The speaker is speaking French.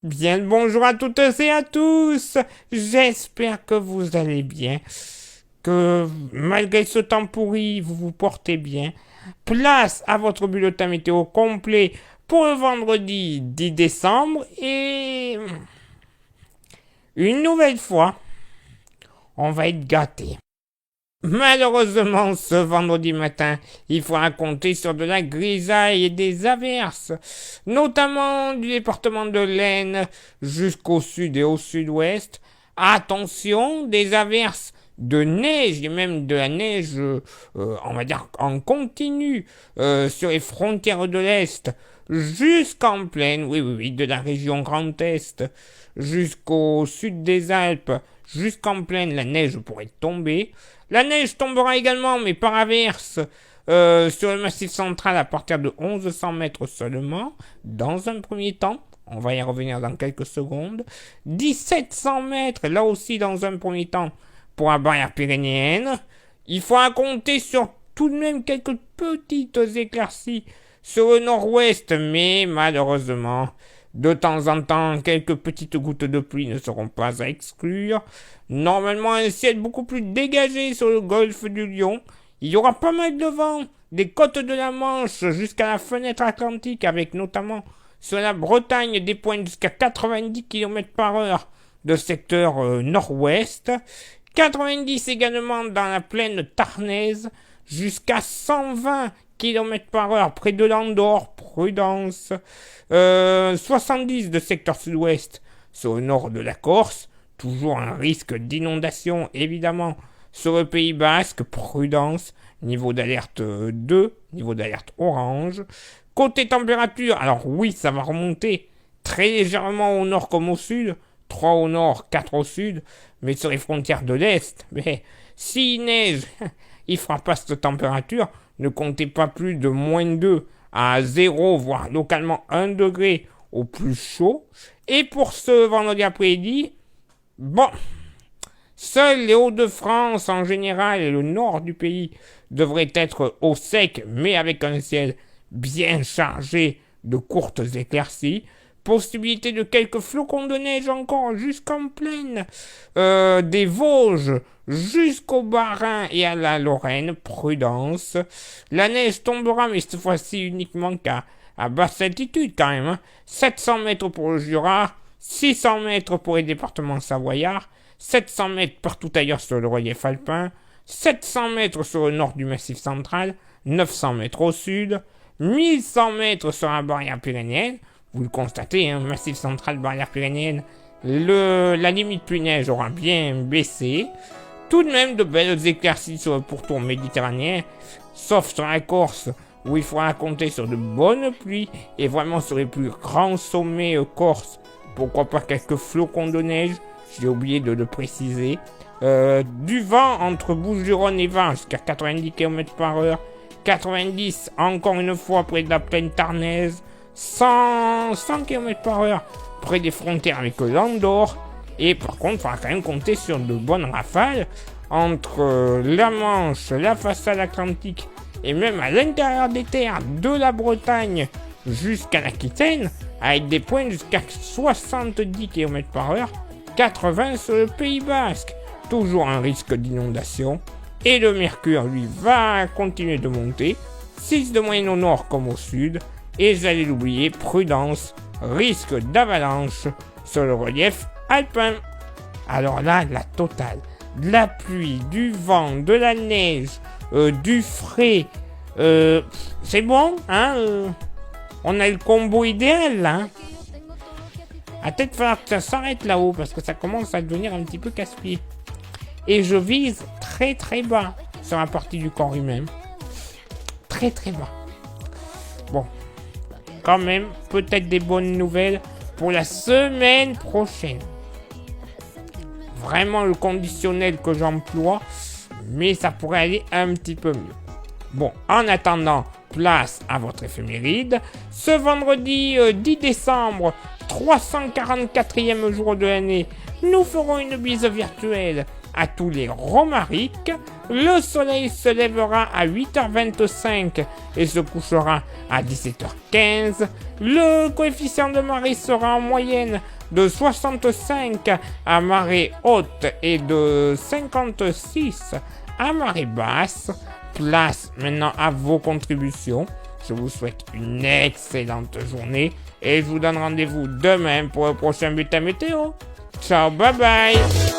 Bien le bonjour à toutes et à tous. J'espère que vous allez bien, que malgré ce temps pourri, vous vous portez bien. Place à votre bulletin météo complet pour le vendredi 10 décembre et une nouvelle fois, on va être gâtés. Malheureusement, ce vendredi matin, il faudra compter sur de la grisaille et des averses, notamment du département de l'Aisne jusqu'au sud et au sud-ouest. Attention, des averses de neige et même de la neige, on va dire en continu, sur les frontières de l'Est, jusqu'en plaine, oui, de la région Grand Est, jusqu'au sud des Alpes, jusqu'en plaine, la neige pourrait tomber. La neige tombera également, mais par averse, sur le massif central à partir de 1100 mètres seulement, dans un premier temps. On va y revenir dans quelques secondes. 1700 mètres, là aussi dans un premier temps, pour la barrière pyrénéenne. Il faudra compter sur tout de même quelques petites éclaircies sur le nord-ouest, mais malheureusement, de temps en temps, quelques petites gouttes de pluie ne seront pas à exclure. Normalement, un ciel beaucoup plus dégagé sur le golfe du Lion. Il y aura pas mal de vent des côtes de la Manche jusqu'à la fenêtre atlantique, avec notamment sur la Bretagne des pointes jusqu'à 90 km par heure de secteur nord-ouest. 90 également dans la plaine tarnaise, jusqu'à 120 km par heure près de l'Andorre, prudence. 70 de secteur sud-ouest sur le nord de la Corse, toujours un risque d'inondation évidemment sur le Pays Basque, prudence, niveau d'alerte 2, niveau d'alerte orange. Côté température, alors oui, ça va remonter très légèrement au nord comme au sud, 3 au nord, 4 au sud, mais sur les frontières de l'Est, mais s'il neige, il fera pas cette température, ne comptez pas plus de moins 2 à 0, voire localement 1 degré au plus chaud. Et pour ce vendredi après-midi, bon, seuls les Hauts-de-France en général et le nord du pays devraient être au sec, mais avec un ciel bien chargé de courtes éclaircies. Possibilité de quelques flocons de neige encore jusqu'en plaine, des Vosges jusqu'au Bas-Rhin et à la Lorraine, prudence. La neige tombera, mais cette fois-ci uniquement qu'à basse altitude quand même. 700 mètres pour le Jura, 600 mètres pour les départements savoyards, 700 mètres partout ailleurs sur le relief alpin, 700 mètres sur le nord du massif central, 900 mètres au sud, 1100 mètres sur la barrière pyrénéenne. Vous le constatez, hein, massif central, barrière pyrénéenne, la limite pluie-neige aura bien baissé. Tout de même de belles éclaircies sur le pourtour méditerranéen, sauf sur la Corse, où il faudra compter sur de bonnes pluies, et vraiment sur les plus grands sommets corses, pourquoi pas quelques flocons de neige, j'ai oublié de le préciser. Du vent entre Bouches-du-Rhône et Vannes jusqu'à 90 km par heure, 90 encore une fois près de la plaine tarnaise, 100 km par heure près des frontières avec l'Andorre. Et par contre, il faudra quand même compter sur de bonnes rafales entre la Manche, la façade atlantique et même à l'intérieur des terres de la Bretagne jusqu'à l'Aquitaine, avec des pointes jusqu'à 70 km par heure, 80 sur le Pays Basque. Toujours un risque d'inondation. Et le mercure, lui, va continuer de monter. 6 de moyenne au nord comme au sud. Et j'allais l'oublier, prudence, risque d'avalanche sur le relief alpin. Alors là, la totale. De la pluie, du vent, de la neige, du frais. C'est bon, hein on a le combo idéal, là. Hein. À peut-être falloir que ça s'arrête là-haut, parce que ça commence à devenir un petit peu casse-pied. Et je vise très très bas sur la partie du corps humain. Très très bas. Bon. Quand même, peut-être des bonnes nouvelles pour la semaine prochaine. Vraiment le conditionnel que j'emploie, mais ça pourrait aller un petit peu mieux. Bon, en attendant, place à votre éphéméride. Ce vendredi 10 décembre, 344e jour de l'année, nous ferons une bise virtuelle à tous les romariques. Le soleil se lèvera à 8h25 et se couchera à 17h15. Le coefficient de marée sera en moyenne de 65 à marée haute et de 56 à marée basse. Place maintenant à vos contributions. Je vous souhaite une excellente journée et je vous donne rendez-vous demain pour le prochain bulletin météo. Ciao, bye bye!